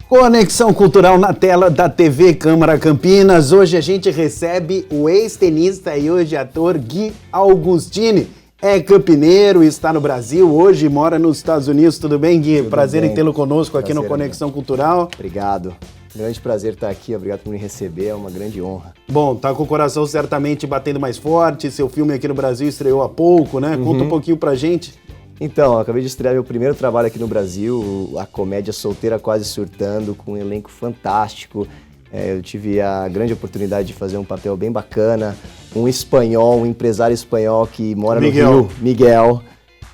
Conexão Cultural na tela da TV Câmara Campinas. Hoje a gente recebe o ex-tenista e hoje ator Gui Augustini. É campineiro, está no Brasil, hoje mora nos Estados Unidos. Tudo bem, Gui? Prazer em tê-lo conosco aqui no Conexão Cultural. Obrigado. Grande prazer estar aqui, obrigado por me receber, é uma grande honra. Bom, tá com o coração certamente batendo mais forte, seu filme aqui no Brasil estreou há pouco, né? Conta um pouquinho pra gente. Então, eu acabei de estrear meu primeiro trabalho aqui no Brasil, a comédia Solteira Quase Surtando, com um elenco fantástico. Eu tive a grande oportunidade de fazer um papel bem bacana, um espanhol, um empresário espanhol que mora no Rio, Miguel.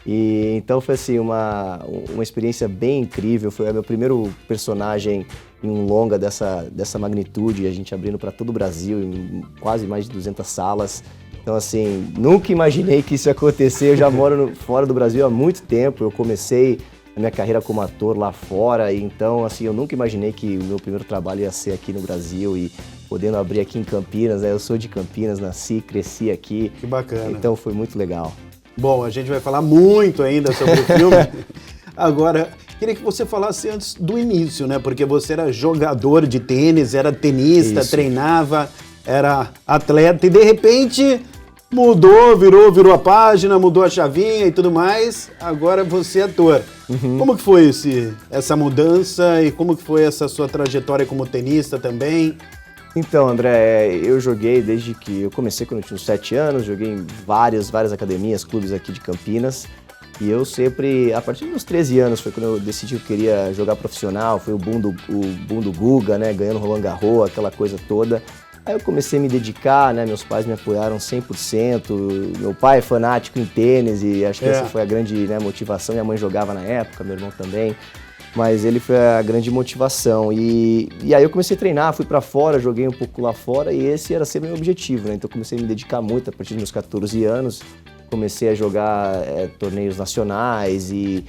E então foi assim, uma experiência bem incrível, foi o meu primeiro personagem em um longa dessa magnitude, a gente abrindo para todo o Brasil, em quase mais de 200 salas. Então assim, nunca imaginei que isso ia acontecer, eu já moro fora do Brasil há muito tempo, eu comecei a minha carreira como ator lá fora, e então assim, eu nunca imaginei que o meu primeiro trabalho ia ser aqui no Brasil e podendo abrir aqui em Campinas, né? Eu sou de Campinas, nasci, cresci aqui. Que bacana. Então foi muito legal. Bom, a gente vai falar muito ainda sobre o filme. Agora, queria que você falasse antes do início, né? Porque você era jogador de tênis, era tenista, Isso. Treinava, era atleta e de repente mudou, virou a página, mudou a chavinha e tudo mais. Agora você é ator. Como que foi essa mudança e como que foi essa sua trajetória como tenista também? Então, André, eu joguei desde que eu comecei quando eu tinha uns 7 anos, joguei em várias academias, clubes aqui de Campinas. E eu sempre, a partir dos 13 anos, foi quando eu decidi que eu queria jogar profissional, foi o boom do Guga, né, ganhando Roland Garros, aquela coisa toda. Aí eu comecei a me dedicar, né, meus pais me apoiaram 100%, meu pai é fanático em tênis e acho que essa foi a grande, né, motivação, minha mãe jogava na época, meu irmão também. Mas ele foi a grande motivação e aí eu comecei a treinar, fui pra fora, joguei um pouco lá fora e esse era sempre o meu objetivo, né? Então eu comecei a me dedicar muito a partir dos meus 14 anos, comecei a jogar torneios nacionais e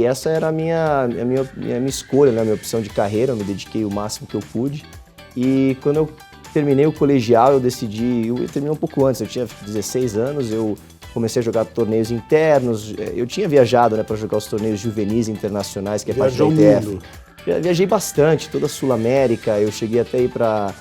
essa era a minha escolha, né? A minha opção de carreira, eu me dediquei o máximo que eu pude e quando eu terminei o colegial eu terminei um pouco antes, eu tinha 16 anos, eu comecei a jogar torneios internos, eu tinha viajado, né, para jogar os torneios juvenis internacionais, que é parte da ITF. Viajei bastante, toda a Sul América, eu cheguei até ir para...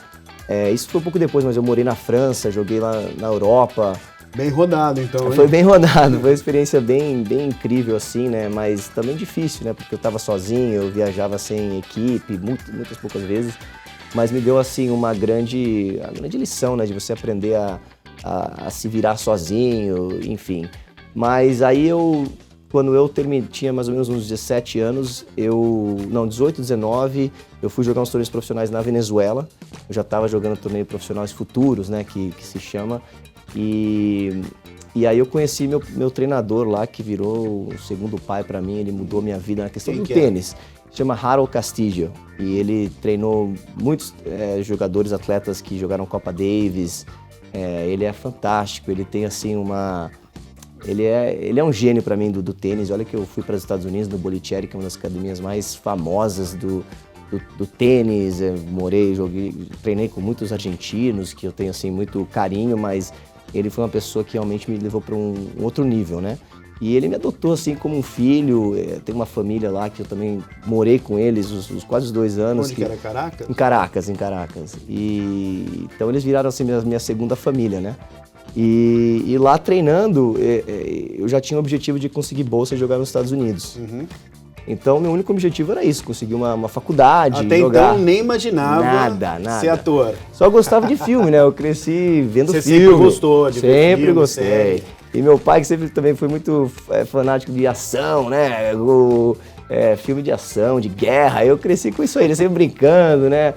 isso foi um pouco depois, mas eu morei na França, joguei lá na Europa. Bem rodado, então, hein? Foi bem rodado, foi uma experiência bem incrível, assim, né, mas também difícil, né, porque eu estava sozinho, eu viajava sem equipe, muitas poucas vezes, mas me deu, assim, uma grande lição, né, de você aprender a se virar sozinho, enfim. Mas aí quando eu tinha mais ou menos uns 17 anos, 18, 19, eu fui jogar uns torneios profissionais na Venezuela. Eu já estava jogando torneios profissionais futuros, né, que se chama. E aí eu conheci meu treinador lá, que virou o segundo pai para mim, ele mudou minha vida na questão do tênis. Chama Harold Castillo, e ele treinou muitos jogadores, atletas que jogaram Copa Davis. Ele é fantástico, ele tem assim ele é um gênio para mim do tênis. Olha que eu fui para os Estados Unidos, no Bolitieri, que é uma das academias mais famosas do tênis, treinei com muitos argentinos, que eu tenho assim muito carinho, mas ele foi uma pessoa que realmente me levou para um outro nível, né? E ele me adotou assim como um filho, tem uma família lá que eu também morei com eles os quase 2 anos. Onde que era, Caracas? Em Caracas. E então eles viraram assim minha segunda família, né? E lá treinando, eu já tinha o objetivo de conseguir bolsa e jogar nos Estados Unidos. Então meu único objetivo era isso, conseguir uma faculdade, até jogar. Então nem imaginava nada. ser ator. Só gostava de filme, né? Eu cresci vendo filme. Você sempre gostou de ver filme? Sempre gostei. Série. E meu pai, que sempre também foi muito fanático de ação, né? Filme de ação, de guerra. Eu cresci com isso aí, ele sempre brincando, né?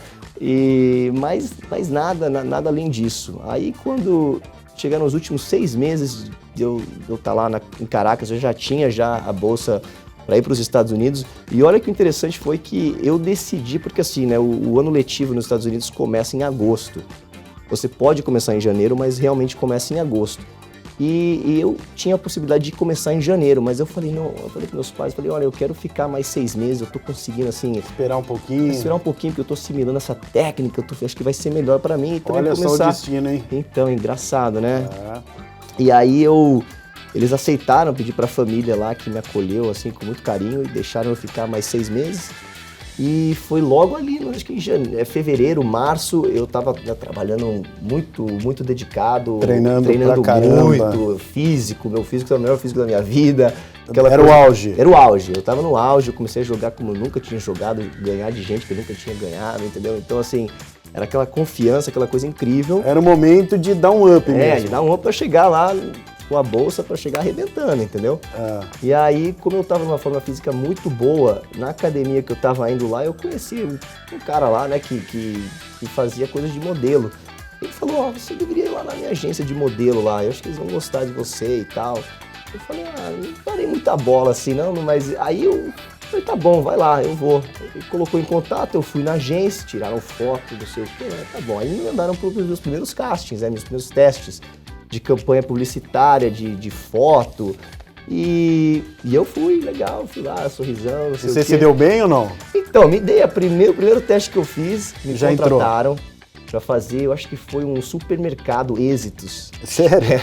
Mas nada além disso. Aí quando chegaram os últimos 6 meses de eu estar lá em Caracas, eu já tinha a bolsa para ir para os Estados Unidos. E olha que interessante foi que eu decidi, porque assim, né? O ano letivo nos Estados Unidos começa em agosto. Você pode começar em janeiro, mas realmente começa em agosto. E eu tinha a possibilidade de começar em janeiro, mas eu falei com meus pais, olha, eu quero ficar mais 6 meses, eu tô conseguindo assim... Esperar um pouquinho, porque eu tô assimilando essa técnica, acho que vai ser melhor pra mim. Então olha só o destino, hein? Então, engraçado, né? E aí eles aceitaram, pedi pra família lá que me acolheu assim com muito carinho e deixaram eu ficar mais 6 meses. E foi logo ali, acho que em fevereiro, março, eu tava trabalhando muito dedicado. Treinando pra caramba. Muito, físico, meu físico era o melhor físico da minha vida. Era o auge. Era o auge, eu tava no auge, eu comecei a jogar como eu nunca tinha jogado, ganhar de gente que eu nunca tinha ganhado, entendeu? Então assim, era aquela confiança, aquela coisa incrível. Era o momento de dar um up mesmo. De dar um up pra chegar lá com a bolsa pra chegar arrebentando, entendeu? E aí, como eu tava numa forma física muito boa, na academia que eu tava indo lá, eu conheci um cara lá, né, que fazia coisas de modelo. Ele falou, você deveria ir lá na minha agência de modelo lá, eu acho que eles vão gostar de você e tal. Eu falei, não parei muita bola assim não, mas aí eu falei, tá bom, vai lá, eu vou. Ele colocou em contato, eu fui na agência, tiraram foto, não sei o quê, tá bom. Aí me mandaram para os meus primeiros castings, né, meus primeiros testes de campanha publicitária, de foto. E eu fui, legal, fui lá, sorrisão, não sei o quê. Você se deu bem ou não? Então, me dei o primeiro teste que eu fiz, me já contrataram para fazer, eu acho que foi um supermercado Êxitos. Sério?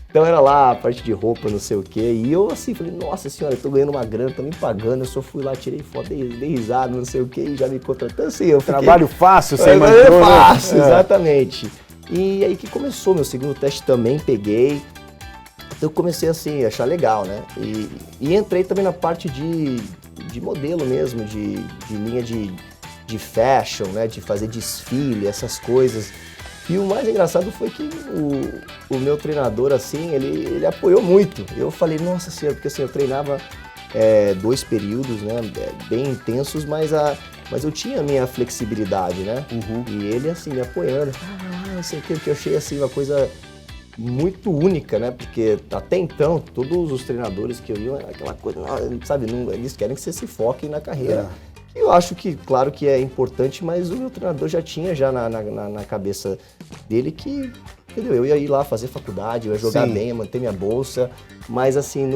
Então era lá a parte de roupa, não sei o quê, e eu assim falei, nossa senhora, eu tô ganhando uma grana, tô me pagando, eu só fui lá, tirei foto, dei risada, não sei o quê, e já me contratando, assim, eu fiquei... Trabalho fácil, você imaginou, né? Fácil, exatamente. E aí que começou, meu segundo teste também peguei, então eu comecei assim, a achar legal, né, e entrei também na parte de modelo mesmo, de linha de fashion, né, de fazer desfile, essas coisas. E o mais engraçado foi que o meu treinador, assim, ele apoiou muito. Eu falei, nossa senhora, porque assim, eu treinava 2 períodos, né, bem intensos, mas eu tinha a minha flexibilidade, né? E ele, assim, me apoiando. Não sei o que eu achei, assim, uma coisa muito única, né? Porque até então, todos os treinadores que eu ia, era aquela coisa, sabe, eles querem que você se foque na carreira. Eu acho que, claro que é importante, mas o meu treinador já tinha na cabeça dele que, entendeu? Eu ia ir lá fazer faculdade, eu ia jogar bem, ia manter minha bolsa, mas assim,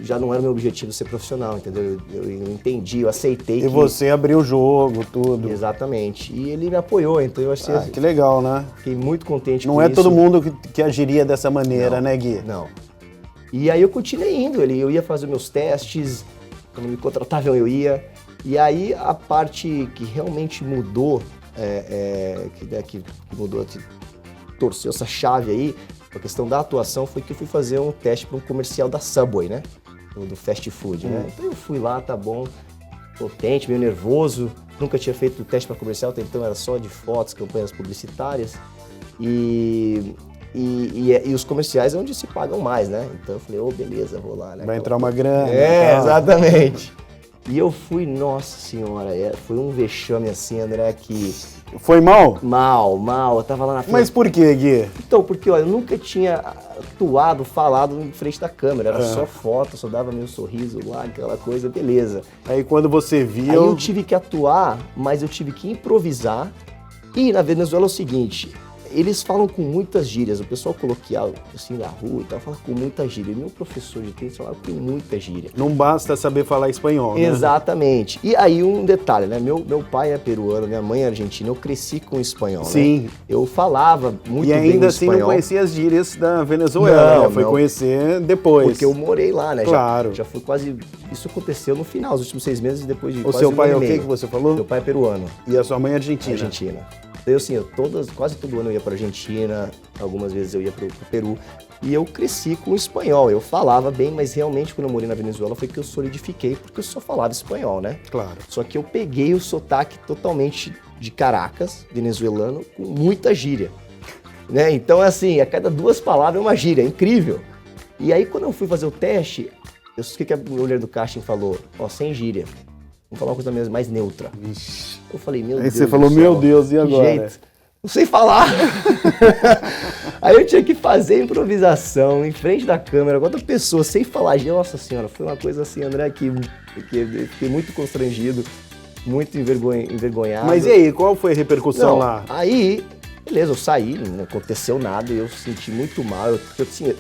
já não era o meu objetivo ser profissional, entendeu? Eu entendi, eu aceitei. E você abriu o jogo, tudo. Exatamente. E ele me apoiou, então eu achei... que legal, né? Fiquei muito contente com isso. Não é todo mundo que agiria dessa maneira, né, Gui? Não. E aí eu continuei indo, eu ia fazer meus testes, quando me contratavam eu ia, e aí a parte que realmente mudou, que mudou, que torceu essa chave aí, a questão da atuação, foi que eu fui fazer um teste para um comercial da Subway, né, do fast food, né, então eu fui lá, tá bom, potente, meio nervoso, nunca tinha feito teste para comercial, até então era só de fotos, campanhas publicitárias, e os comerciais é onde se pagam mais, né? Então eu falei, beleza, vou lá, né? Vai entrar uma grana. Exatamente. E eu fui, nossa senhora, foi um vexame assim, André, que... Foi mal? Mal, eu tava lá na frente. Mas por quê, Gui? Então, porque, olha, eu nunca tinha atuado, falado em frente da câmera, era só foto, só dava meu sorriso lá, aquela coisa, beleza. Aí quando você viu... Aí eu tive que atuar, mas eu tive que improvisar, e na Venezuela é o seguinte... Eles falam com muitas gírias, o pessoal coloquial, assim, da rua e tal, fala com muita gíria. Meu professor de tênis falava com muita gíria. Não basta saber falar espanhol, né? Exatamente. E aí um detalhe, né? Meu pai é peruano, minha mãe é argentina, eu cresci com espanhol, Sim. Né? Eu falava muito bem o espanhol. E ainda assim não conhecia as gírias da Venezuela, né? Foi conhecer depois. Porque eu morei lá, né? Claro. Já foi quase... Isso aconteceu no final, os últimos 6 meses, depois de o quase seu pai um é ano o e que meio. que você falou? Meu pai é peruano. E a sua mãe é argentina? Argentina. Então, assim, quase todo ano eu ia para Argentina, algumas vezes eu ia para o Peru, e eu cresci com o espanhol. Eu falava bem, mas realmente quando eu morei na Venezuela foi que eu solidifiquei, porque eu só falava espanhol, né? Claro. Só que eu peguei o sotaque totalmente de Caracas, venezuelano, com muita gíria. Né? Então, assim, a cada 2 palavras é uma gíria, é incrível. E aí, quando eu fui fazer o teste, o que a mulher do casting falou? Sem gíria. Vamos falar uma coisa mais neutra. Ixi. Eu falei, meu Deus. Aí você falou, meu Deus, e agora? Jeito? Não sei falar. Aí eu tinha que fazer improvisação em frente da câmera, com outra pessoa, sem falar. Nossa senhora, foi uma coisa assim, André, que eu fiquei muito constrangido, muito envergonhado. Mas e aí, qual foi a repercussão lá? Aí, beleza, eu saí, não aconteceu nada, eu senti muito mal.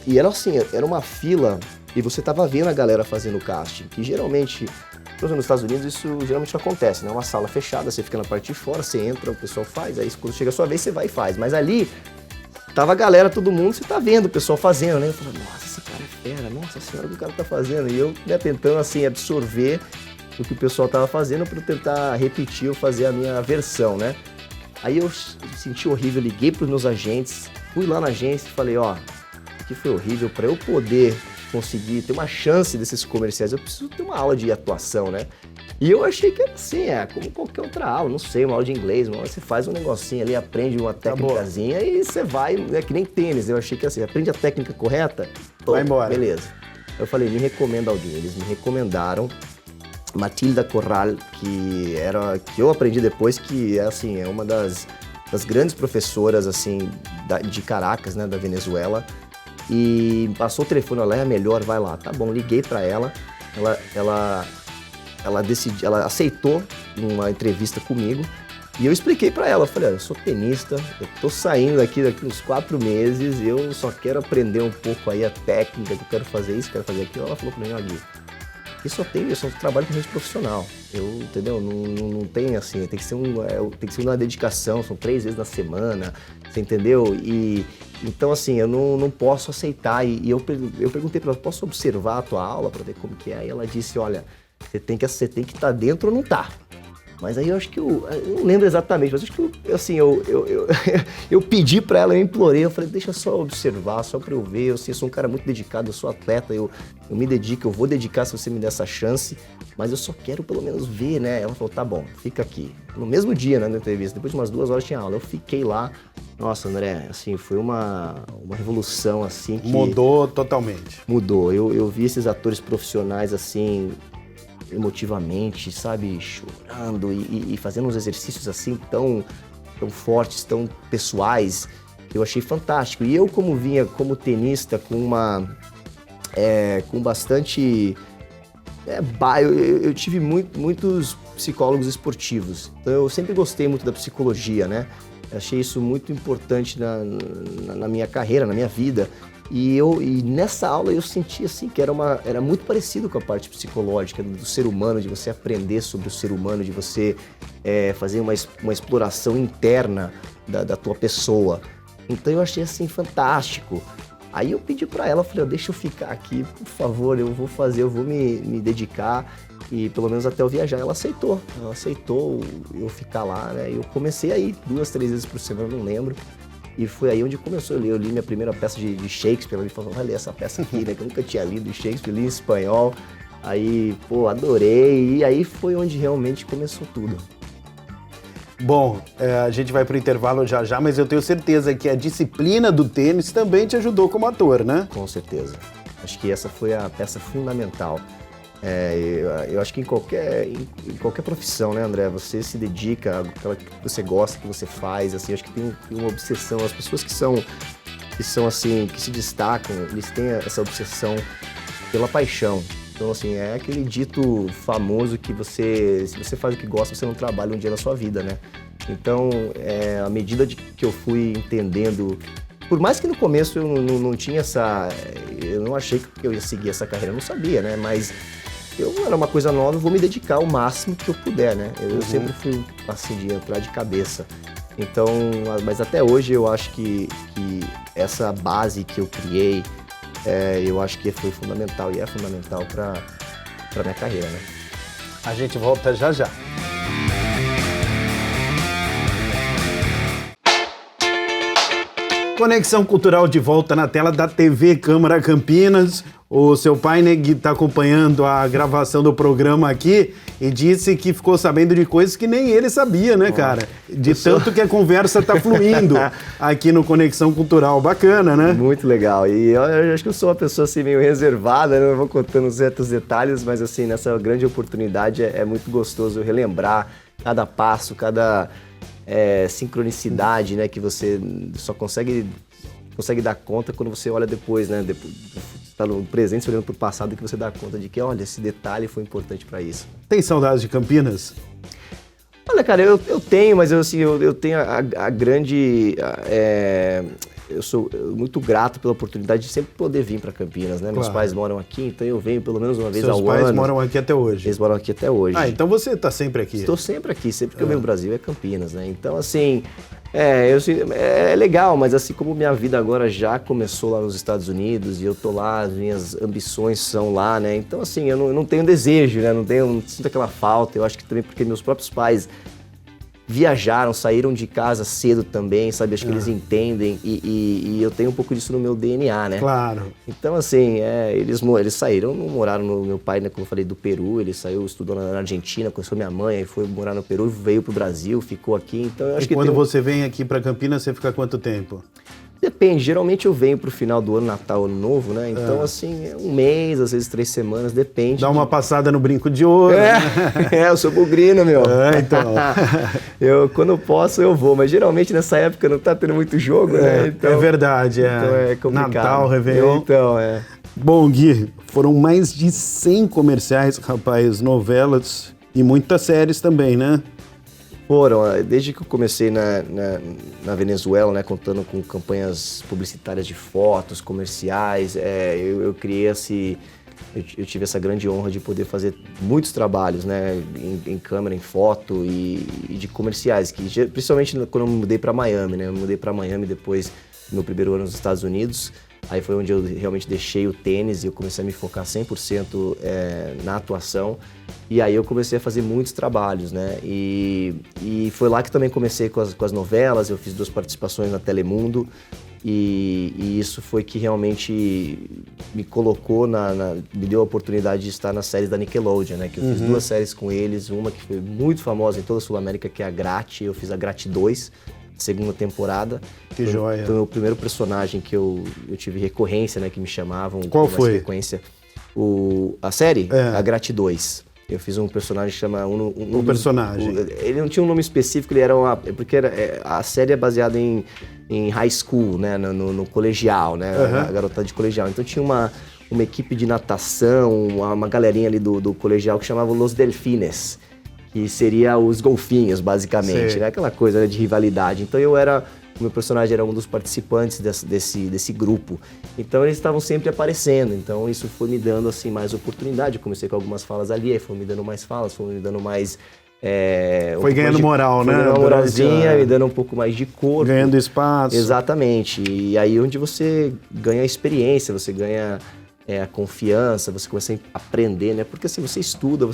E era assim, era uma fila, e você tava vendo a galera fazendo o casting, que geralmente... Nos Estados Unidos isso geralmente não acontece, né? É uma sala fechada, você fica na parte de fora, você entra, o pessoal faz, aí quando chega a sua vez você vai e faz. Mas ali, tava a galera, todo mundo, você tá vendo o pessoal fazendo, né? Eu falei, nossa, esse cara é fera, nossa senhora, o que o cara tá fazendo? E eu, né, tentando, assim, absorver do que o pessoal estava fazendo para eu tentar repetir ou fazer a minha versão, né? Aí eu senti horrível, liguei para os meus agentes, fui lá na agência e falei, ó, que foi horrível, para eu poder conseguir ter uma chance desses comerciais, eu preciso ter uma aula de atuação, né? E eu achei que era assim, como qualquer outra aula, não sei, uma aula de inglês, uma aula você faz um negocinho ali, aprende uma técnicazinha e você vai, é que nem tênis, eu achei que assim, aprende a técnica correta, vai embora. Beleza. Eu falei, me recomenda alguém, eles me recomendaram Matilda Corral, que eu aprendi depois, que assim, é uma das grandes professoras assim, de Caracas, né, da Venezuela, e passou o telefone, ela é a melhor, vai lá. Tá bom, liguei pra ela, ela aceitou uma entrevista comigo e eu expliquei pra ela, falei, eu sou tenista, eu tô saindo daqui uns 4 meses, eu só quero aprender um pouco aí a técnica, que eu quero fazer isso, quero fazer aquilo. Ela falou pra mim, Gui, eu só trabalho com gente profissional, entendeu? Não tem assim, tem que ser uma dedicação, são 3 vezes na semana, você entendeu? E então assim, eu não posso aceitar. E eu perguntei pra ela, posso observar a tua aula pra ver como que é? E ela disse, olha, você tem que estar dentro ou não tá. Mas aí eu acho que eu não lembro exatamente, mas acho que eu pedi pra ela, eu implorei, eu falei, deixa só observar, só pra eu ver, eu sou um cara muito dedicado, eu sou atleta, eu me dedico, eu vou dedicar se você me der essa chance, mas eu só quero pelo menos ver, né? Ela falou, tá bom, fica aqui. No mesmo dia, né, na entrevista, depois de umas 2 horas tinha aula, eu fiquei lá. Nossa, André, assim, foi uma revolução, assim, que... Mudou totalmente. Mudou. Eu vi esses atores profissionais, assim, emotivamente, sabe, chorando e fazendo uns exercícios, assim, tão fortes, tão pessoais. Eu achei fantástico. E eu, como vinha como tenista, com bastante... eu tive muitos psicólogos esportivos. Então, eu sempre gostei muito da psicologia, né? Eu achei isso muito importante na minha carreira, na minha vida. E nessa aula eu senti assim que era muito parecido com a parte psicológica do ser humano, de você aprender sobre o ser humano, de você fazer uma exploração interna da tua pessoa. Então eu achei assim fantástico. Aí eu pedi pra ela, falei, deixa eu ficar aqui, por favor, eu vou me dedicar e pelo menos até eu viajar. Ela aceitou eu ficar lá, né? Eu comecei aí 2, 3 vezes por semana, não lembro. E foi aí onde começou. Eu li minha primeira peça de Shakespeare. Ela me falou, vai ler essa peça aqui, né? Que eu nunca tinha lido Shakespeare, li em espanhol. Aí, adorei. E aí foi onde realmente começou tudo. Bom, a gente vai pro intervalo já, mas eu tenho certeza que a disciplina do tênis também te ajudou como ator, né? Com certeza. Acho que essa foi a peça fundamental. Eu acho que em qualquer profissão, né, André, você se dedica àquela que você gosta, que você faz, assim, acho que tem uma obsessão. As pessoas que são assim, que se destacam, eles têm essa obsessão pela paixão. Então, assim, é aquele dito famoso que se você faz o que gosta, você não trabalha um dia na sua vida, né? Então, à medida que eu fui entendendo, por mais que no começo eu não tinha eu não achei que eu ia seguir essa carreira, eu não sabia, né? Mas era uma coisa nova, eu vou me dedicar ao máximo que eu puder, né? Eu sempre fui assim, de entrar de cabeça. Então, mas até hoje eu acho que essa base que eu criei, eu acho que foi fundamental e é fundamental para minha carreira, né? A gente volta já. Conexão Cultural de volta na tela da TV Câmara Campinas. O seu pai, né, está acompanhando a gravação do programa aqui e disse que ficou sabendo de coisas que nem ele sabia, né, cara? De tanto que a conversa está fluindo aqui no Conexão Cultural. Bacana, né? Muito legal. E eu acho que eu sou uma pessoa assim meio reservada, né? Não vou contando certos detalhes, mas assim, nessa grande oportunidade é muito gostoso relembrar cada passo, cada sincronicidade, né, que você só consegue dar conta quando você olha depois, né? Tá no presente, olhando pro passado, que você dá conta de que, olha, esse detalhe foi importante para isso. Tem saudades de Campinas? Olha, cara, eu tenho, mas eu tenho a grande... eu sou muito grato pela oportunidade de sempre poder vir para Campinas, né? Claro. Meus pais moram aqui, então eu venho pelo menos uma vez ao ano. Seus pais moram aqui até hoje? Eles moram aqui até hoje. Ah, então você tá sempre aqui? Estou sempre aqui, sempre que eu venho no Brasil é Campinas, né? Então, assim, É legal, mas assim como minha vida agora já começou lá nos Estados Unidos e eu tô lá, as minhas ambições são lá, né? Então assim, eu não tenho desejo, né? Não sinto aquela falta. Eu acho que também porque meus próprios pais viajaram, saíram de casa cedo também, sabe? Acho que eles entendem e eu tenho um pouco disso no meu DNA, né? Claro. Então, assim, eles saíram, não moraram no meu pai, né? Como eu falei, do Peru, ele saiu, estudou na Argentina, conheceu minha mãe, aí foi morar no Peru, veio pro Brasil, ficou aqui, então eu acho que quando você vem aqui para Campinas, você fica quanto tempo? Depende, geralmente eu venho pro final do ano, Natal, Ano Novo, né? Então, assim, um mês, às vezes 3 semanas, depende. Dá uma passada no Brinco de Ouro. Né? Eu sou bugrino, meu. Então. Quando eu posso, eu vou, mas geralmente nessa época não tá tendo muito jogo, né? Então, é verdade, Então é complicado. Natal, Réveillon. Então, Bom, Gui, foram mais de 100 comerciais, rapaz, novelas e muitas séries também, né? Foram, desde que eu comecei na Venezuela, né, contando com campanhas publicitárias de fotos, comerciais, eu criei eu tive essa grande honra de poder fazer muitos trabalhos, né, em câmera, em foto e de comerciais, principalmente quando eu me mudei para Miami, né, eu me mudei para Miami depois do meu primeiro ano nos Estados Unidos. Aí foi onde eu realmente deixei o tênis e eu comecei a me focar 100% na atuação. E aí eu comecei a fazer muitos trabalhos, né? E foi lá que também comecei com as novelas, eu fiz 2 participações na Telemundo. E isso foi que realmente me colocou, me deu a oportunidade de estar nas séries da Nickelodeon, né? Que eu fiz 2 séries com eles, uma que foi muito famosa em toda a Sul-América, que é a Grat, eu fiz a Grat 2. Segunda temporada. Que joia. Foi o primeiro personagem que eu tive recorrência, né? Que me chamavam. Qual foi? Frequência. A série? A Grat 2. Eu fiz um personagem que chama... personagem. Ele não tinha um nome específico, ele era porque a série é baseada em high school, né? No colegial, né? A garotada de colegial. Então tinha uma equipe de natação, uma galerinha ali do colegial que chamava Los Delfines. Que seria os golfinhos, basicamente, né? Aquela coisa, né, de rivalidade. Então o meu personagem era um dos participantes desse grupo. Então eles estavam sempre aparecendo. Então isso foi me dando assim mais oportunidade. Eu comecei com algumas falas ali, aí foi me dando mais falas, foi me dando mais... foi ganhando moral, né? Foi ganhando uma moralzinha, me dando um pouco mais de corpo. Ganhando espaço. Exatamente. E aí onde você ganha experiência, você ganha... a confiança, você começa a aprender, né? Porque assim, você estuda,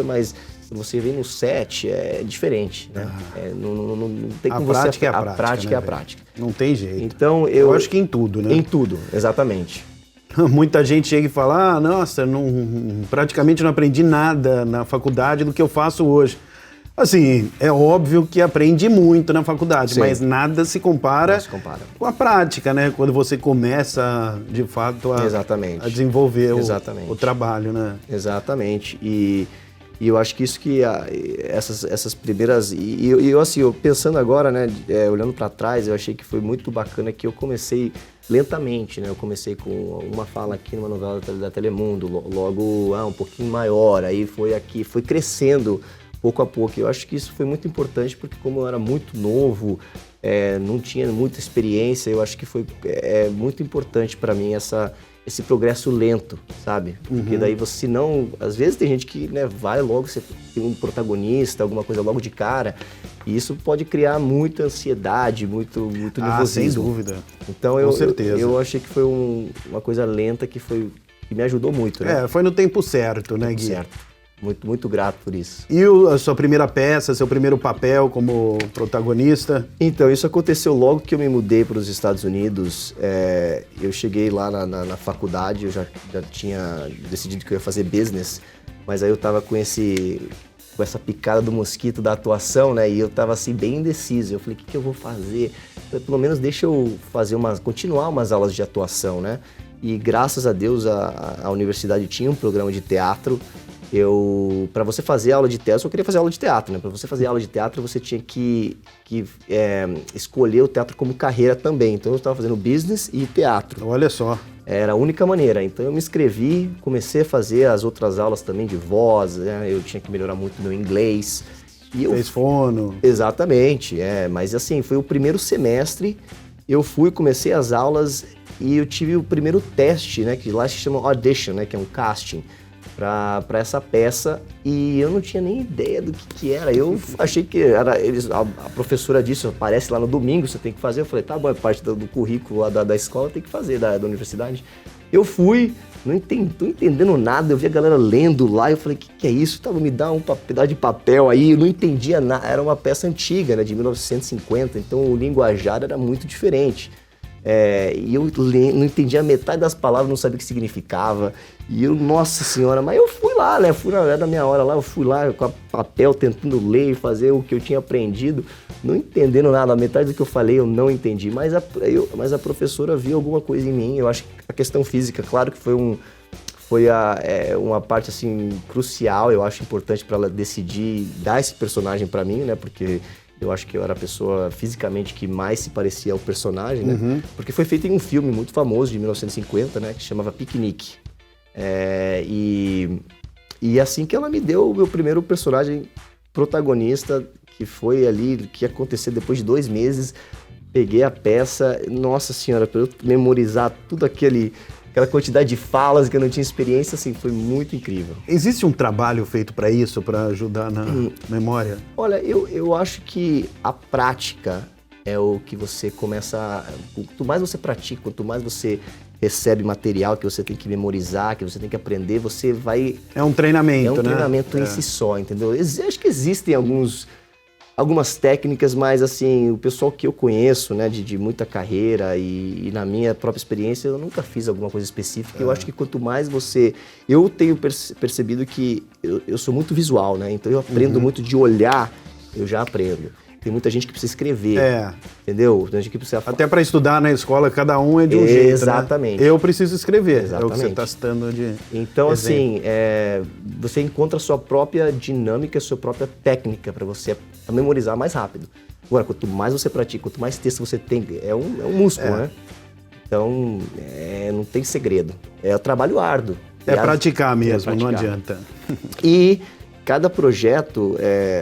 mas você vem no set, é diferente, né? Não tem como você... A prática é a prática. Não tem jeito. Então, eu acho que em tudo, né? Em tudo, exatamente. Muita gente chega e fala, nossa, praticamente não aprendi nada na faculdade do que eu faço hoje. Assim, é óbvio que aprende muito na faculdade, Sim. mas nada se compara com a prática, né? Quando você começa, de fato, a desenvolver o trabalho, né? Exatamente. E eu acho que isso que essas primeiras... E eu, assim, pensando agora, né, olhando para trás, eu achei que foi muito bacana que eu comecei lentamente, né? Eu comecei com uma fala aqui numa novela da Telemundo, logo um pouquinho maior, aí foi crescendo pouco a pouco. Eu acho que isso foi muito importante porque como eu era muito novo, não tinha muita experiência, eu acho que foi muito importante para mim esse progresso lento, sabe? Porque daí você não... Às vezes tem gente que, né, vai logo, você tem um protagonista, alguma coisa logo de cara, e isso pode criar muita ansiedade, muito nervosismo. Sem dúvida. Então com certeza. Eu achei que foi uma coisa lenta que me ajudou muito, né? Foi no tempo certo, né, Gui? Certo. Muito, muito grato por isso. E a sua primeira peça, seu primeiro papel como protagonista? Então, isso aconteceu logo que eu me mudei para os Estados Unidos. Eu cheguei lá na faculdade, eu já tinha decidido que eu ia fazer business, mas aí eu tava com essa picada do mosquito da atuação, né? E eu tava assim bem indeciso. Eu falei, o que eu vou fazer? Pelo menos deixa eu continuar umas aulas de atuação, né? E graças a Deus a universidade tinha um programa de teatro. Para você fazer aula de teatro, eu só queria fazer aula de teatro, né? Para você fazer aula de teatro, você tinha que escolher o teatro como carreira também. Então eu estava fazendo business e teatro. Olha só. Era a única maneira. Então eu me inscrevi, comecei a fazer as outras aulas também de voz, né? Eu tinha que melhorar muito meu inglês. Fez fono. Exatamente, mas assim, foi o primeiro semestre, comecei as aulas e eu tive o primeiro teste, né? Que lá se chama audition, né? Que é um casting. para essa peça e eu não tinha nem ideia do que era. Eu achei que era a professora disse, aparece lá no domingo, você tem que fazer. Eu falei, tá bom, é parte do currículo lá da escola, tem que fazer, da universidade. Eu fui, não tô entendendo nada, eu vi a galera lendo lá, eu falei, que é isso? Tava, me dá um pedaço de papel aí, eu não entendia nada, era uma peça antiga, né, de 1950, então o linguajar era muito diferente. E eu não entendia metade das palavras, não sabia o que significava. E eu, nossa senhora, mas eu fui lá, né? Era da minha hora lá, eu fui lá com papel tentando ler e fazer o que eu tinha aprendido, não entendendo nada. A metade do que eu falei eu não entendi, mas a professora viu alguma coisa em mim. Eu acho que a questão física, claro que foi uma parte assim crucial, eu acho importante para ela decidir dar esse personagem para mim, né? Porque eu acho que eu era a pessoa fisicamente que mais se parecia ao personagem, né? Uhum. Porque foi feito em um filme muito famoso de 1950, né? Que chamava Piquenique. E assim que ela me deu o meu primeiro personagem protagonista, que foi ali, que ia acontecer depois de 2 meses, peguei a peça, nossa senhora, para eu memorizar tudo aquela quantidade de falas que eu não tinha experiência, assim, foi muito incrível. Existe um trabalho feito para isso, para ajudar na memória? Olha, eu acho que a prática é o que você começa... Quanto mais você pratica, quanto mais você recebe material que você tem que memorizar, que você tem que aprender, você vai... É um treinamento, né? É um treinamento em si só, entendeu? Acho que existem algumas técnicas, mas assim, o pessoal que eu conheço, né, de muita carreira e na minha própria experiência, eu nunca fiz alguma coisa específica. Eu acho que quanto mais você... Eu tenho percebido que eu sou muito visual, né? Então eu aprendo muito de olhar, eu já aprendo. Tem muita gente que precisa escrever, entendeu? Tem gente que precisa... Até para estudar na escola, cada um é de um jeito, exatamente. Né? Eu preciso escrever, exatamente. É o que você está citando de Então, exemplo. assim, você encontra a sua própria dinâmica, a sua própria técnica para você memorizar mais rápido. Agora, quanto mais você pratica, quanto mais texto você tem, é um músculo, né? Então, não tem segredo. É um trabalho árduo. Praticar mesmo, não adianta. E... cada projeto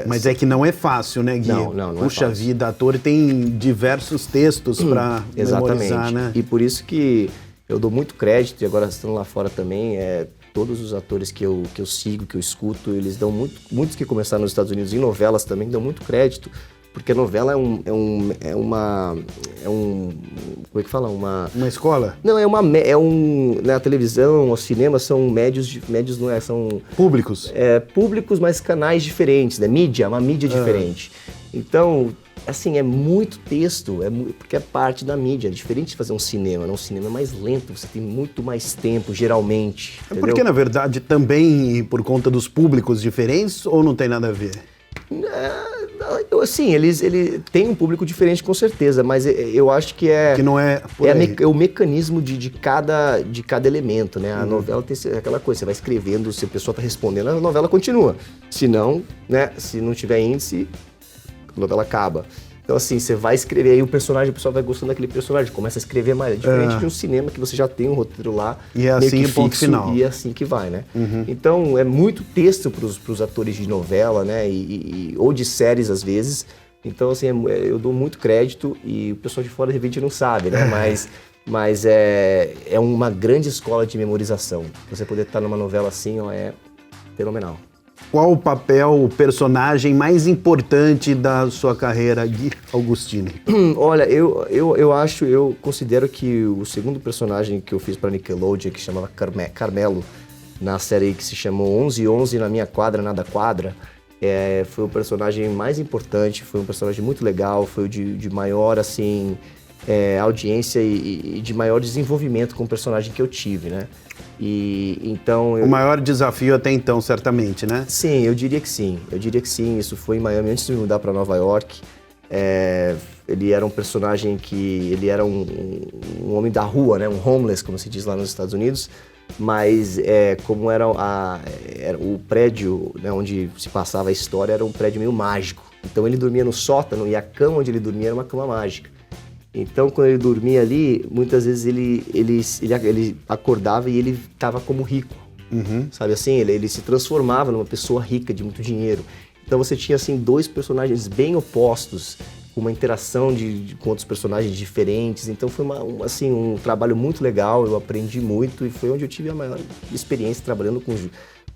Mas é que não é fácil, né, Gui? Não Puxa vida, ator tem diversos textos para memorizar, né? E por isso que eu dou muito crédito, e agora estando lá fora também, todos os atores que eu sigo, que eu escuto, eles dão muitos que começaram nos Estados Unidos em novelas também, dão muito crédito, porque a novela como é que fala? Uma escola? Não, na televisão, o cinema são médios não é, são... Públicos. Públicos, mas canais diferentes, né? Uma mídia diferente. Então, assim, é muito texto, porque é parte da mídia. É diferente de fazer um cinema, né? Um cinema é mais lento, você tem muito mais tempo, geralmente. Entendeu? Porque, na verdade, também por conta dos públicos diferentes, ou não tem nada a ver? Assim, ele tem um público diferente com certeza, mas eu acho que que não é por aí. É o mecanismo de cada elemento, né? A novela tem aquela coisa, você vai escrevendo, se a pessoa está respondendo, a novela continua. Se não, né? Se não tiver índice, a novela acaba. Então, assim, você vai escrever, aí o pessoal vai gostando daquele personagem, começa a escrever mais. É diferente de um cinema que você já tem um roteiro lá, e é assim o ponto final. E é assim que vai, né? Então, é muito texto pros atores de novela, né? Ou de séries, às vezes. Então, assim, eu dou muito crédito e o pessoal de fora, de repente, não sabe, né? Mas é uma grande escola de memorização. Você poder estar numa novela assim, é fenomenal. Qual o papel, o personagem mais importante da sua carreira, Gui Augustini? Olha, eu considero que o segundo personagem que eu fiz para Nickelodeon, que chamava Carmelo, na série que se chamou 11 na minha quadra, nada quadra, foi o personagem mais importante, foi um personagem muito legal, foi o de maior, assim, audiência e de maior desenvolvimento com o personagem que eu tive, né? Então o maior desafio até então, certamente, né? Sim, eu diria que sim. Isso foi em Miami, antes de me mudar para Nova York. Ele era um personagem ele era um homem da rua, né? Um homeless, como se diz lá nos Estados Unidos. Mas como era o prédio, né, onde se passava a história, era um prédio meio mágico. Então ele dormia no sótano e a cama onde ele dormia era uma cama mágica. Então, quando ele dormia ali, muitas vezes ele acordava e ele estava como rico, sabe assim? Ele se transformava numa pessoa rica, de muito dinheiro. Então, você tinha, assim, 2 personagens bem opostos, com uma interação com outros personagens diferentes. Então, foi um trabalho muito legal, eu aprendi muito e foi onde eu tive a maior experiência trabalhando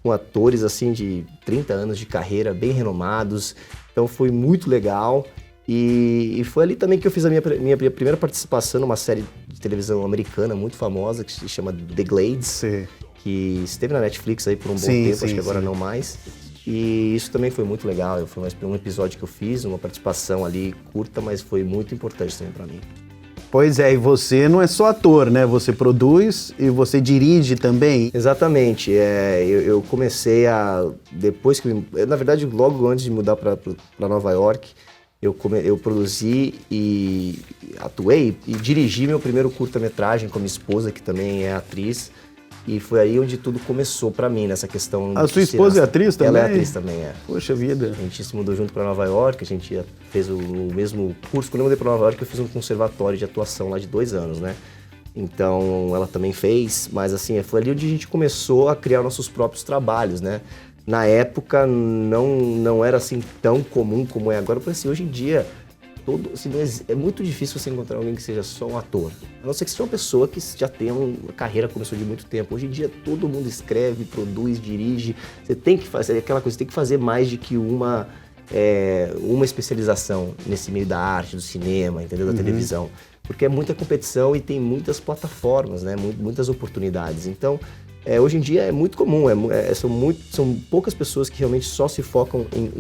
com atores assim de 30 anos de carreira, bem renomados. Então foi muito legal. E foi ali também que eu fiz a minha primeira participação numa série de televisão americana muito famosa, que se chama The Glades, Sim. que esteve na Netflix aí por um bom tempo, acho que agora não mais. E isso também foi muito legal. Foi um episódio que eu fiz, uma participação ali curta, mas foi muito importante também para mim. Pois é, e você não é só ator, né? Você produz e você dirige também. Exatamente. Eu comecei depois que... Na verdade, logo antes de mudar para Nova York, eu produzi e atuei e dirigi meu primeiro curta-metragem com a minha esposa, que também é atriz. E foi aí onde tudo começou pra mim, nessa questão... A sua esposa é atriz também? Ela é atriz também, é. Poxa vida. A gente se mudou junto pra Nova York, a gente fez o mesmo curso. Quando eu mudei pra Nova York, eu fiz um conservatório de atuação lá de 2 anos, né? Então, ela também fez, mas assim, foi ali onde a gente começou a criar nossos próprios trabalhos, né? Na época, não era assim tão comum como é agora, porque assim, hoje em dia... Assim, é muito difícil você encontrar alguém que seja só um ator. A não ser que seja uma pessoa que já tem uma carreira que começou de muito tempo. Hoje em dia todo mundo escreve, produz, dirige. Você tem que fazer aquela coisa, você tem que fazer mais de que uma especialização nesse meio da arte, do cinema, entendeu? Da televisão. Porque é muita competição e tem muitas plataformas, né? Muitas oportunidades. Então, hoje em dia é muito comum, são poucas pessoas que realmente só se focam em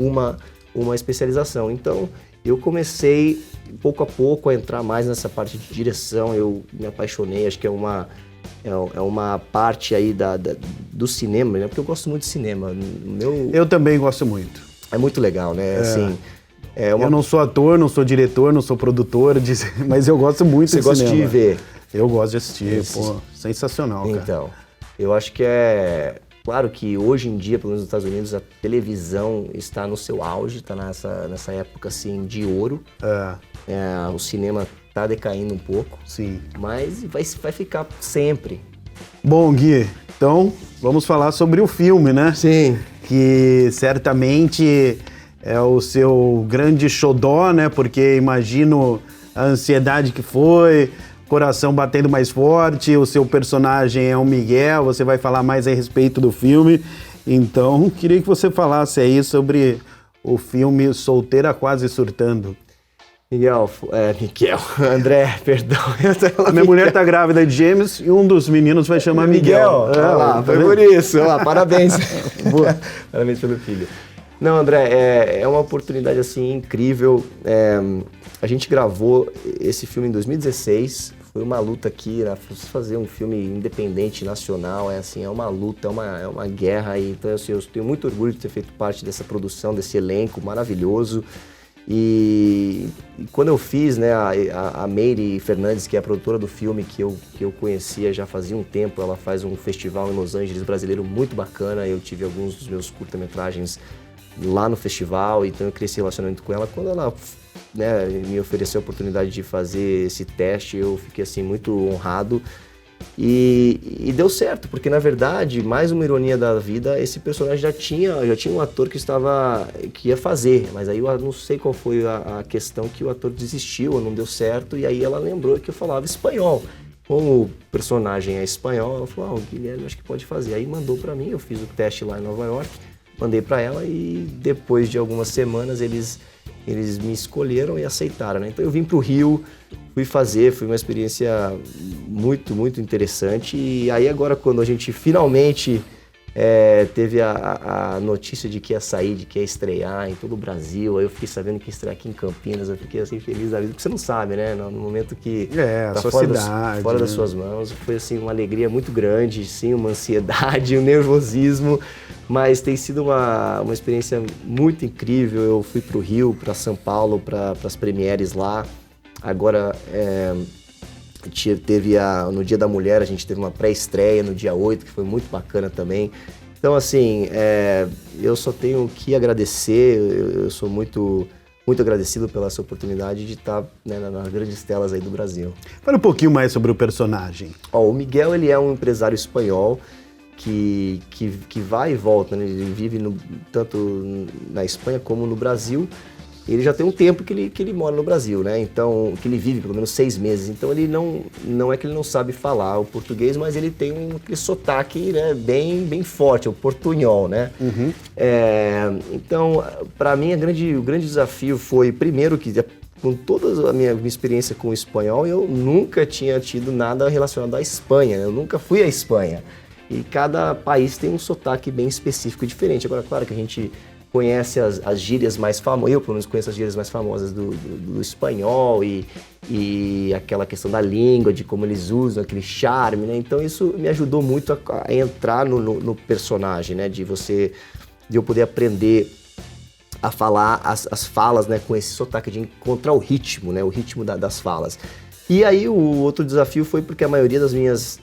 uma especialização. Então, eu comecei, pouco a pouco, a entrar mais nessa parte de direção. Eu me apaixonei, acho que é uma parte aí do cinema, né? Porque eu gosto muito de cinema. Eu também gosto muito. É muito legal, né? Assim, Eu não sou ator, não sou diretor, não sou produtor, mas eu gosto muito de cinema. Você gosta de ver? Eu gosto de assistir, pô, sensacional, cara. Então, eu acho que claro que hoje em dia, pelo menos nos Estados Unidos, a televisão está no seu auge, está nessa época assim de ouro. O cinema está decaindo um pouco. Sim. Mas vai ficar sempre. Bom, Gui, então vamos falar sobre o filme, né? Sim. Que certamente é o seu grande xodó, né? Porque imagino a ansiedade que foi, coração batendo mais forte, o seu personagem é o Miguel, você vai falar mais a respeito do filme. Então, queria que você falasse aí sobre o filme Solteira Quase Surtando. Miguel, André, perdão. A minha mulher tá grávida de gêmeos e um dos meninos vai chamar Miguel. Olha lá, foi por isso. Olha lá, parabéns. Boa. Parabéns pelo filho. Não, André, é uma oportunidade assim incrível. A gente gravou esse filme em 2016. Foi uma luta aqui, né? Fazer um filme independente, nacional, é uma luta, é uma guerra. Então, assim, eu tenho muito orgulho de ter feito parte dessa produção, desse elenco maravilhoso. E quando eu fiz, né, a Meire Fernandes, que é a produtora do filme, que eu conhecia já fazia um tempo, ela faz um festival em Los Angeles brasileiro muito bacana. Eu tive alguns dos meus curta-metragens lá no festival, então eu criei esse relacionamento com ela. Quando ela, né, me ofereceu a oportunidade de fazer esse teste, eu fiquei assim muito honrado e deu certo, porque na verdade, mais uma ironia da vida, esse personagem já tinha um ator que ia fazer, mas aí eu não sei qual foi a questão que o ator desistiu ou não deu certo, e aí ela lembrou que eu falava espanhol. Como o personagem é espanhol, ela falou, o Guilherme acho que pode fazer. Aí mandou pra mim, eu fiz o teste lá em Nova York, mandei pra ela e depois de algumas semanas eles me escolheram e aceitaram, né? Então eu vim pro Rio, fui fazer, foi uma experiência muito, muito interessante. E aí agora quando a gente finalmente teve a notícia de que ia sair, de que ia estrear em todo o Brasil, aí eu fiquei sabendo que ia estrear aqui em Campinas, eu fiquei assim feliz da vida, porque você não sabe, né? No momento que tá fora das suas mãos, foi assim uma alegria muito grande, sim, uma ansiedade, um nervosismo, mas tem sido uma experiência muito incrível. Eu fui pro Rio, para São Paulo, para as premieres lá. Agora no Dia da Mulher, a gente teve uma pré-estreia no dia 8, que foi muito bacana também. Então, assim, eu só tenho que agradecer, eu sou muito, muito agradecido pela essa oportunidade de estar, né, nas grandes telas aí do Brasil. Fala um pouquinho mais sobre o personagem. O Miguel, ele é um empresário espanhol que vai e volta, né? Ele vive tanto na Espanha como no Brasil. ele já tem um tempo que ele mora no Brasil, né? Então, que ele vive pelo menos 6 meses. Então, ele não é que ele não sabe falar o português, mas ele tem aquele sotaque, né, bem forte, o portunhol, né? Uhum. Então, para mim, o grande desafio foi, primeiro, que com toda a minha experiência com o espanhol, eu nunca tinha tido nada relacionado à Espanha, né? Eu nunca fui à Espanha. E cada país tem um sotaque bem específico e diferente. Agora, claro que a gente conhece as gírias mais famosas, eu pelo menos conheço as gírias mais famosas do espanhol e aquela questão da língua, de como eles usam, aquele charme, né? Então isso me ajudou muito a entrar no personagem, né? De eu poder aprender a falar as falas, né? Com esse sotaque, de encontrar o ritmo, né? O ritmo das falas. E aí o outro desafio foi porque a maioria das minhas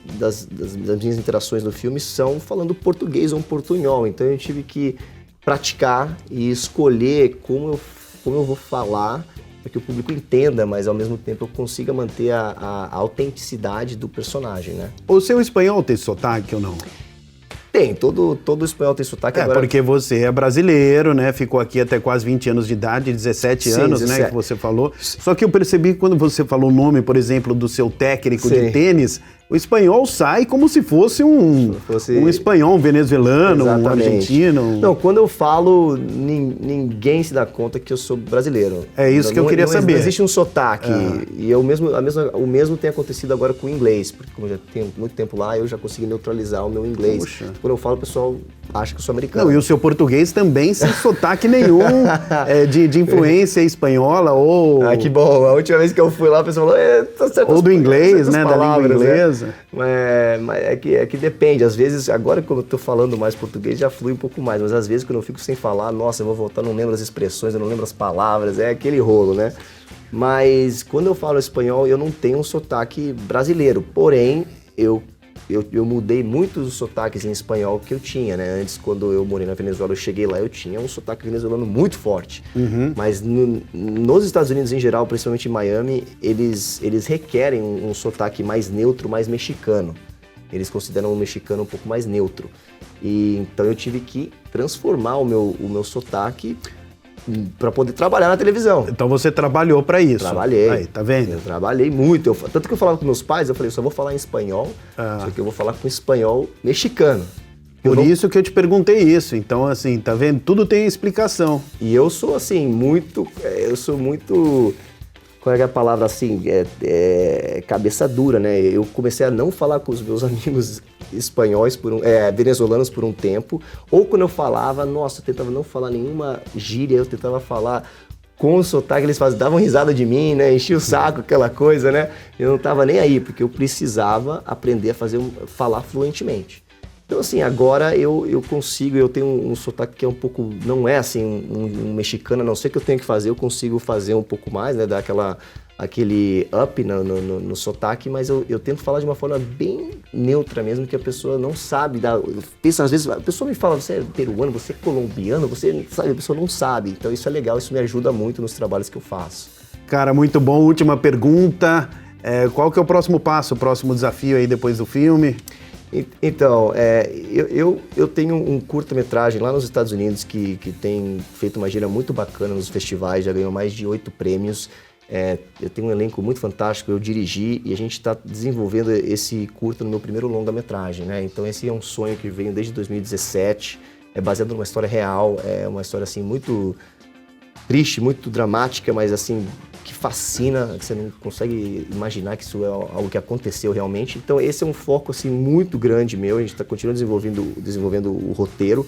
interações no filme são falando português ou um portunhol, então eu tive que praticar e escolher como eu vou falar para que o público entenda, mas ao mesmo tempo eu consiga manter a autenticidade do personagem, né? O seu espanhol tem sotaque ou não? Tem, todo espanhol tem sotaque. Agora... porque você é brasileiro, né? Ficou aqui até quase 20 anos de idade, 17 anos, 17. Né? Que você falou. Só que eu percebi que quando você falou o nome, por exemplo, do seu técnico de tênis, o espanhol sai como se fosse um espanhol, um venezuelano, um argentino. Não, quando eu falo, ninguém se dá conta que eu sou brasileiro. É isso que eu queria saber. Não existe um sotaque. E o mesmo tem acontecido agora com o inglês, porque como eu já tenho muito tempo lá, eu já consegui neutralizar o meu inglês. Puxa. Quando eu falo, o pessoal acha que eu sou americano. Não, e o seu português também sem sotaque nenhum de influência espanhola ou... Ah, que bom. A última vez que eu fui lá, o pessoal falou... Tá certo, ou do inglês, né? Da língua inglesa. Mas é que depende. Às vezes, agora que eu tô falando mais português, já flui um pouco mais. Mas às vezes, quando eu fico sem falar, nossa, eu vou voltar, não lembro as expressões, eu não lembro as palavras. É aquele rolo, né? Mas quando eu falo espanhol, eu não tenho um sotaque brasileiro. Porém, eu mudei muito os sotaques em espanhol que eu tinha, né? Antes, quando eu morei na Venezuela, eu cheguei lá, eu tinha um sotaque venezuelano muito forte. Uhum. Mas nos Estados Unidos em geral, principalmente em Miami, eles requerem um sotaque mais neutro, mais mexicano. Eles consideram o mexicano um pouco mais neutro. E então eu tive que transformar o meu sotaque para poder trabalhar na televisão. Então você trabalhou para isso. Trabalhei. Aí, tá vendo? Eu trabalhei muito. Tanto que eu falava com meus pais, eu falei, eu só vou falar em espanhol, só que eu vou falar com espanhol mexicano. Por isso que eu te perguntei isso. Então, assim, tá vendo? Tudo tem explicação. E eu sou, assim, muito... Qual é a palavra, assim? Cabeça dura, né? Eu comecei a não falar com os meus amigos espanhóis, venezuelanos por um tempo. Ou quando eu falava, nossa, eu tentava não falar nenhuma gíria, eu tentava falar com o sotaque, eles davam risada de mim, né? Enchia o saco, aquela coisa, né? Eu não tava nem aí, porque eu precisava aprender a falar fluentemente. Então, assim, agora eu consigo, eu tenho um sotaque que é um pouco, não é assim um mexicano, a não ser que eu tenha que fazer, eu consigo fazer um pouco mais, né, dar aquele up no sotaque, mas eu tento falar de uma forma bem neutra mesmo, que a pessoa não sabe, pensa, às vezes, a pessoa me fala, você é peruano, você é colombiano, você sabe, a pessoa não sabe, então isso é legal, isso me ajuda muito nos trabalhos que eu faço. Cara, muito bom, última pergunta, qual que é o próximo passo, o próximo desafio aí depois do filme? Então, eu tenho um curta-metragem lá nos Estados Unidos que tem feito uma gira muito bacana nos festivais, já ganhou mais de 8 prêmios. Eu tenho um elenco muito fantástico, eu dirigi e a gente está desenvolvendo esse curta no meu primeiro longa-metragem, né? Então esse é um sonho que veio desde 2017, é baseado numa história real, é uma história assim muito triste, muito dramática, mas assim que fascina, que você não consegue imaginar que isso é algo que aconteceu realmente. Então esse é um foco assim muito grande meu, a gente está continuando desenvolvendo o roteiro.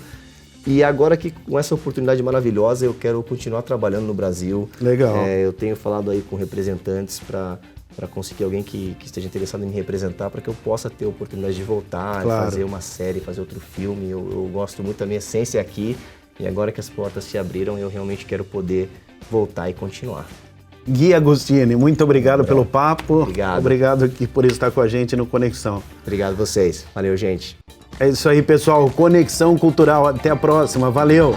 E agora que com essa oportunidade maravilhosa eu quero continuar trabalhando no Brasil. Legal. Eu tenho falado aí com representantes para conseguir alguém que esteja interessado em me representar, para que eu possa ter a oportunidade de voltar, fazer uma série, fazer outro filme. Eu gosto muito da minha essência aqui e agora que as portas se abriram, eu realmente quero poder voltar e continuar. Gui Agostini, muito obrigado pelo papo. Obrigado. Obrigado aqui por estar com a gente no Conexão. Obrigado a vocês. Valeu, gente. É isso aí, pessoal. Conexão Cultural. Até a próxima. Valeu!